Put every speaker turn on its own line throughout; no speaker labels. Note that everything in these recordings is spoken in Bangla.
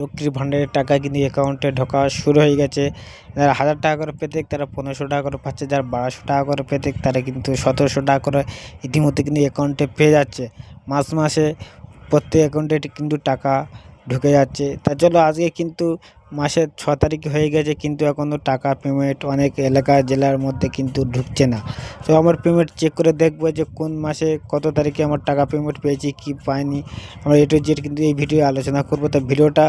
লক্ষ্মীর ভাণ্ডারের টাকা কিন্তু অ্যাকাউন্টে ঢোকা শুরু হয়ে গেছে। যারা 1000 টাকা করে পেতে তারা 1500 টাকা করে পাচ্ছে, যারা 1200 টাকা করে পেতে তারা কিন্তু 1700 টাকা করে ইতিমধ্যে কিন্তু অ্যাকাউন্টে পেয়ে যাচ্ছে। মাসে প্রত্যেক অ্যাকাউন্টে কিন্তু টাকা ঢুকে যাচ্ছে। তার জন্য আজকে কিন্তু মাসের 6 তারিখ হয়ে গেছে, কিন্তু এখনও টাকা পেমেন্ট অনেক এলাকা জেলার মধ্যে কিন্তু ঢুকছে না। তো আমার পেমেন্ট চেক করে দেখবো যে কোন মাসে কত তারিখে আমার টাকা পেমেন্ট পেয়েছি কি পাইনি, আমরা A to Z কিন্তু এই ভিডিও আলোচনা করবো। তো ভিডিওটা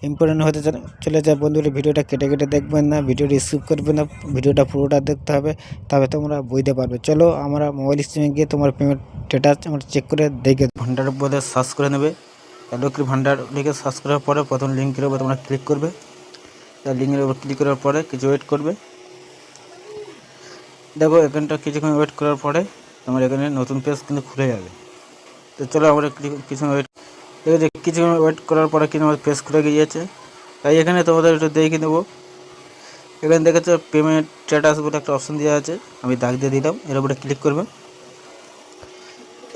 ইম্পর্টেন্ট হতে চলেছে বন্ধুরা, ভিডিওটা কেটে কেটে দেখবেন না, ভিডিওটা স্কিপ করবে না, ভিডিওটা পুরোটা দেখতে হবে, তবে তোমরা বুঝতে পারবে। চলো আমরা মোবাইল স্ক্রিনে গিয়ে তোমার পেমেন্ট স্ট্যাটাস আমরা চেক করে দেখে ভান্ডার বলে সার্চ করে নেবে। লক্ষ্মীর ভান্ডার লিখে সার্চ করার পরে প্রথম লিঙ্কের উপর তোমরা ক্লিক করবে। লিঙ্কের উপর ক্লিক করার পরে কিছু ওয়েট করবে। দেখো এখানটা কিছুক্ষণ ওয়েট করার পরে তোমার এখানে নতুন পেজ কিন্তু খুলে যাবে। তো চলো আমরা কিছুক্ষণ ওয়েট, ঠিক আছে, কিছুক্ষণ ওয়েট করার পরে কিন্তু আমার পেজ খুলে গিয়েছে। তাই এখানে তোমাদের একটু দেখে নেবো। এখানে দেখেছো পেমেন্ট স্ট্যাটাস বলে একটা অপশন দেওয়া আছে, আমি দাগ দিয়ে দিলাম, এর উপরে ক্লিক করবে।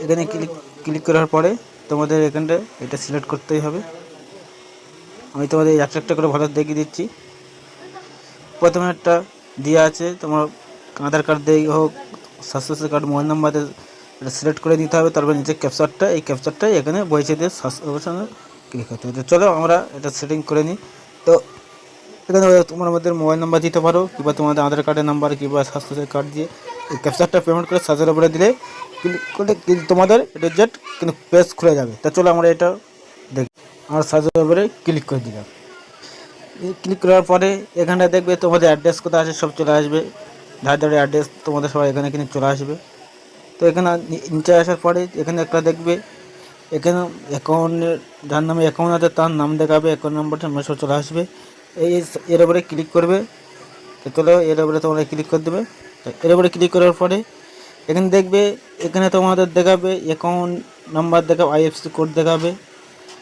এখানে ক্লিক করার পরে তোমাদের এখানটা এটা সিলেক্ট করতেই হবে। আমি তোমাদের একটা একটা করে ভালো দেখিয়ে দিচ্ছি। প্রথমে একটা দেওয়া আছে তোমার আধার কার্ড দিয়ে হোক, স্বাস্থ্য কার্ড, মোবাইল নাম্বার এটা সিলেক্ট করে দিতে হবে। তারপর নিচে ক্যাপচারটা, এই ক্যাপচারটাই এখানে বইছে দিয়ে স্বাস্থ্য ক্লিক করতে হবে। চলো আমরা এটা সেটিং করে নিই। তো এখানে তোমার আমাদের মোবাইল নাম্বার দিতে পারো, কিংবা তোমাদের আধার কার্ডের নাম্বার কিংবা স্বাস্থ্য কার্ড দিয়ে এই ক্যাপচারটা পেমেন্ট করে সার্চের উপরে দিলে ক্লিক করলে কিন্তু তোমাদের এটা জেট কিন্তু পেজ খুলে যাবে। তা চলো আমরা এটা দেখি। আমরা সার্চের উপরে ক্লিক করে দিলাম। ক্লিক করার পরে এখানটা দেখবে তোমাদের অ্যাড্রেস কোথায় আছে সব চলে আসবে, ধারে ধারে অ্যাড্রেস তোমাদের সবাই এখানে কিন্তু চলে আসবে। তো এখানে নিচে আসার পরে এখানে একটা দেখবে, এখানে অ্যাকাউন্টের যার নামে অ্যাকাউন্ট আছে তার নাম দেখাবে, অ্যাকাউন্ট নাম্বারটা সব চলে আসবে। এর উপরে ক্লিক করবে। তো চলো এর উপরে তোমরা ক্লিক করে দেবে। এর উপরে ক্লিক করার পরে এখানে দেখবে, এখানে তোমাদের দেখাবে অ্যাকাউন্ট নাম্বার দেখাবে, IFSC কোড দেখাবে।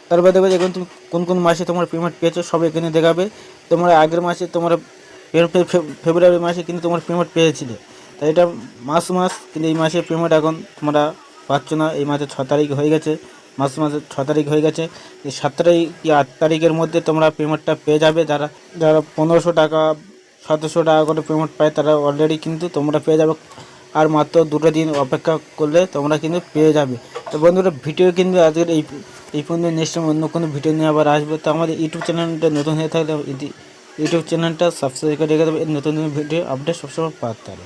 তারপরে দেখবে এখন তুমি কোন কোন মাসে তোমার পেমেন্ট পেয়েছো সব এখানে দেখাবে। তোমরা আগের মাসে তোমরা ফেব্রুয়ারি মাসে কিন্তু তোমার পেমেন্ট পেয়েছিলে, তাই এটা মাস কিন্তু এই মাসে পেমেন্ট এখন তোমরা পাচ্ছ না। এই মাসে 6 তারিখ হয়ে গেছে, মাসে 6 তারিখ হয়ে গেছে। এই 7 তারিখ কি 8 তারিখের মধ্যে তোমরা পেমেন্টটা পেয়ে যাবে। যারা যারা 1500 টাকা 1700 টাকা করে পেমেন্ট পায় তারা অলরেডি কিন্তু তোমরা পেয়ে যাবে। আর মাত্র 2টো দিন অপেক্ষা করলে তোমরা কিন্তু পেয়ে যাবে। তো বন্ধুরা ভিডিও কিন্তু আজকের এই পর্যন্ত, নেক্সট টাইম অন্য কোনো ভিডিও নিয়ে আবার আসবে। তো আমাদের ইউটিউব চ্যানেলটা নতুন হয়ে থাকলে ইউটিউব চ্যানেলটা সাবস্ক্রাইব করে রেখে দেবে, নতুন নতুন ভিডিও আপডেট সবসময় পাওয়ার।